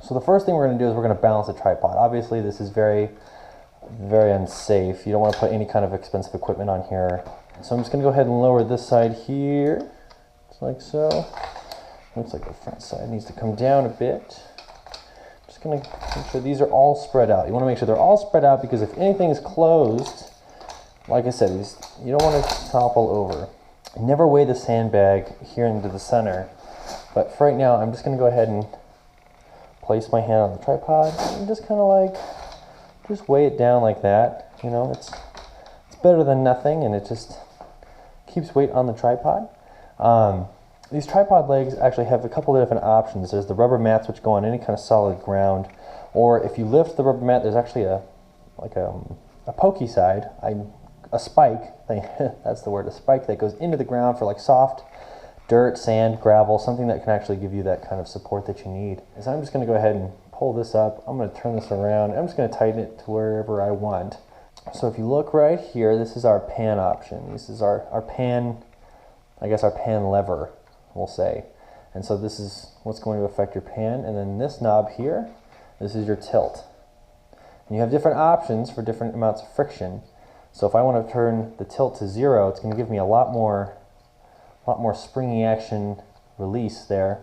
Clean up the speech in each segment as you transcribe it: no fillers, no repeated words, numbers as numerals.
So the first thing we're going to do is we're going to balance the tripod. Obviously this is very unsafe. You don't want to put any kind of expensive equipment on here. So I'm just going to go ahead and lower this side here, just like so. Looks like the front side needs to come down a bit. Just going to make sure these are all spread out. You want to make sure they're all spread out because if anything is closed, like I said, you don't want to topple over. Never weigh the sandbag here into the center. But for right now, I'm just going to go ahead and place my hand on the tripod and just kind of like, just weigh it down like that. You know, it's better than nothing, and it just keeps weight on the tripod. These tripod legs actually have a couple of different options. There's the rubber mats, which go on any kind of solid ground, or if you lift the rubber mat, there's actually a pokey side, a spike. That's the word, a spike that goes into the ground for like soft dirt, sand, gravel, something that can actually give you that kind of support that you need. So I'm just going to go ahead and pull this up. I'm going to turn this around. I'm just going to tighten it to wherever I want. So if you look right here, this is our pan option. This is our pan, I guess our pan lever, we'll say. And so this is what's going to affect your pan. And then this knob here, this is your tilt. And you have different options for different amounts of friction. So if I want to turn the tilt to 0, it's going to give me a lot more springy action release there.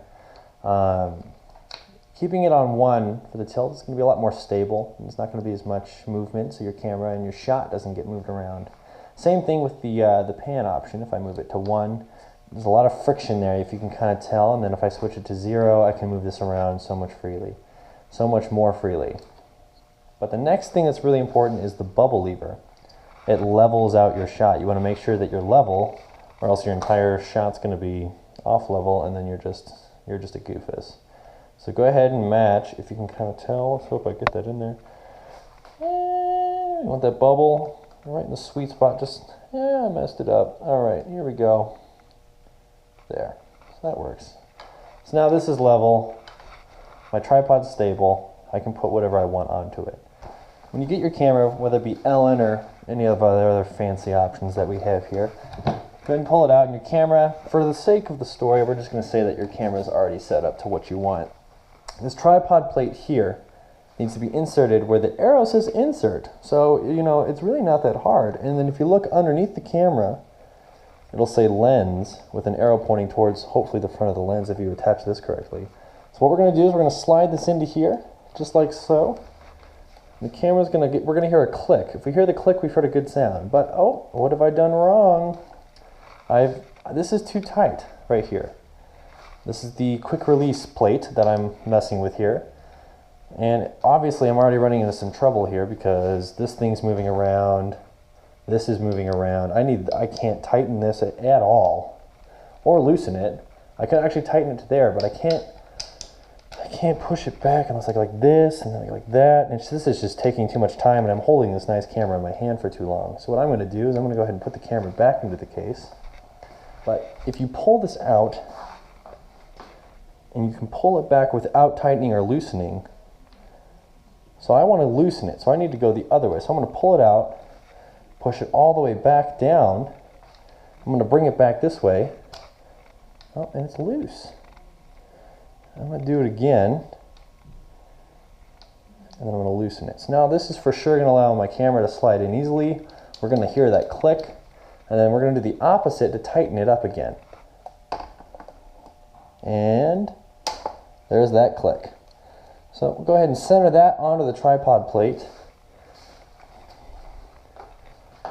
Keeping it on 1 for the tilt is going to be a lot more stable. There's not going to be as much movement, so your camera and your shot doesn't get moved around. Same thing with the pan option. If I move it to 1, there's a lot of friction there, if you can kind of tell. And then if I switch it to 0, I can move this around so much more freely. But the next thing that's really important is the bubble lever. It levels out your shot. You want to make sure that you're level, or else your entire shot's going to be off level, and then you're just a goofus. So go ahead and match, if you can kind of tell. Let's hope I get that in there. You want that bubble right in the sweet spot. I messed it up. All right, here we go. There, so that works. So now this is level. My tripod's stable. I can put whatever I want onto it. When you get your camera, whether it be Ellen or any of the other fancy options that we have here, go ahead and pull it out, and your camera, for the sake of the story, we're just going to say that your camera is already set up to what you want. This tripod plate here needs to be inserted where the arrow says insert. So, you know, it's really not that hard. And then if you look underneath the camera, it'll say lens with an arrow pointing towards hopefully the front of the lens if you attach this correctly. So what we're going to do is we're going to slide this into here, just like so. The camera's going to we're going to hear a click. If we hear the click, we've heard a good sound. But, oh, what have I done wrong? This is too tight right here. This is the quick release plate that I'm messing with here. And obviously I'm already running into some trouble here because this thing's moving around. This is moving around. I can't tighten this at all or loosen it. I can actually tighten it to there, but I can't push it back unless I go like this and then like that. And this is just taking too much time, and I'm holding this nice camera in my hand for too long. So what I'm going to do is I'm going to go ahead and put the camera back into the case. But if you pull this out, and you can pull it back without tightening or loosening. So I want to loosen it, so I need to go the other way. So I'm going to pull it out, push it all the way back down. I'm going to bring it back this way. Oh, and it's loose. I'm going to do it again. And then I'm going to loosen it. So now this is for sure going to allow my camera to slide in easily. We're going to hear that click. And then we're going to do the opposite to tighten it up again. And there's that click. So we'll go ahead and center that onto the tripod plate.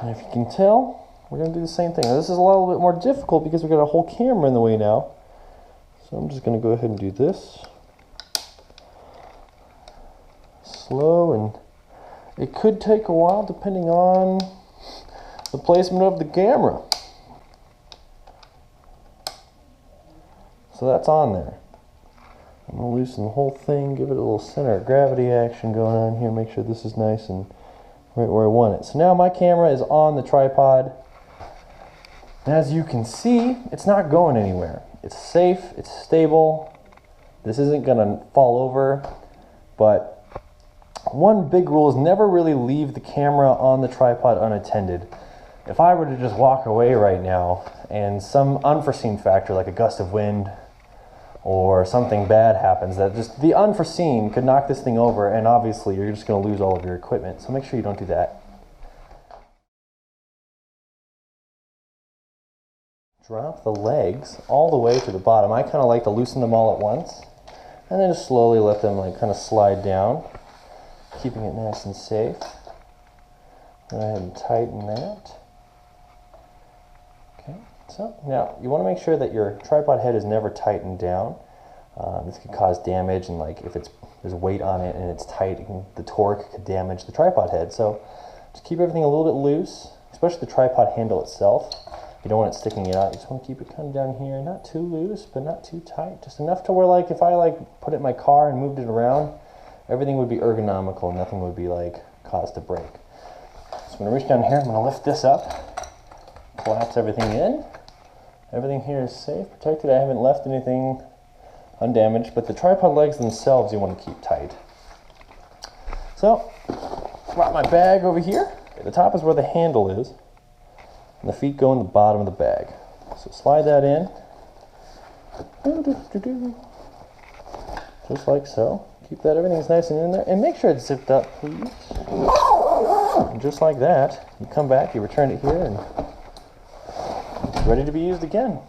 And if you can tell, we're going to do the same thing. Now, this is a little bit more difficult because we've got a whole camera in the way now. So I'm just going to go ahead and do this. Slow, and it could take a while depending on the placement of the camera. So that's on there. I'm going to loosen the whole thing, give it a little center of gravity action going on here, make sure this is nice and right where I want it. So now my camera is on the tripod. And as you can see, it's not going anywhere. It's safe, it's stable. This isn't going to fall over. But one big rule is never really leave the camera on the tripod unattended. If I were to just walk away right now and some unforeseen factor like a gust of wind or something bad happens, that just the unforeseen could knock this thing over, and obviously you're just going to lose all of your equipment. So make sure you don't do that. Drop the legs all the way to the bottom. I kind of like to loosen them all at once, and then just slowly let them like kind of slide down, keeping it nice and safe. Go ahead and tighten that. Okay, so now you want to make sure that your tripod head is never tightened down. This could cause damage, and like if there's weight on it and it's tight, the torque could damage the tripod head. So just keep everything a little bit loose, especially the tripod handle itself. You don't want it sticking out. You just want to keep it kind of down here, not too loose, but not too tight. Just enough to where, like, if I put it in my car and moved it around, everything would be ergonomical. Nothing would be like cause to break. So I'm going to reach down here. I'm going to lift this up, collapse everything in. Everything here is safe, protected. I haven't left anything undamaged, but the tripod legs themselves you want to keep tight. So, got my bag over here. The top is where the handle is, and the feet go in the bottom of the bag. So slide that in, just like so. Keep that, everything's nice and in there, and make sure it's zipped up, please. And just like that, you come back, you return it here, and it's ready to be used again.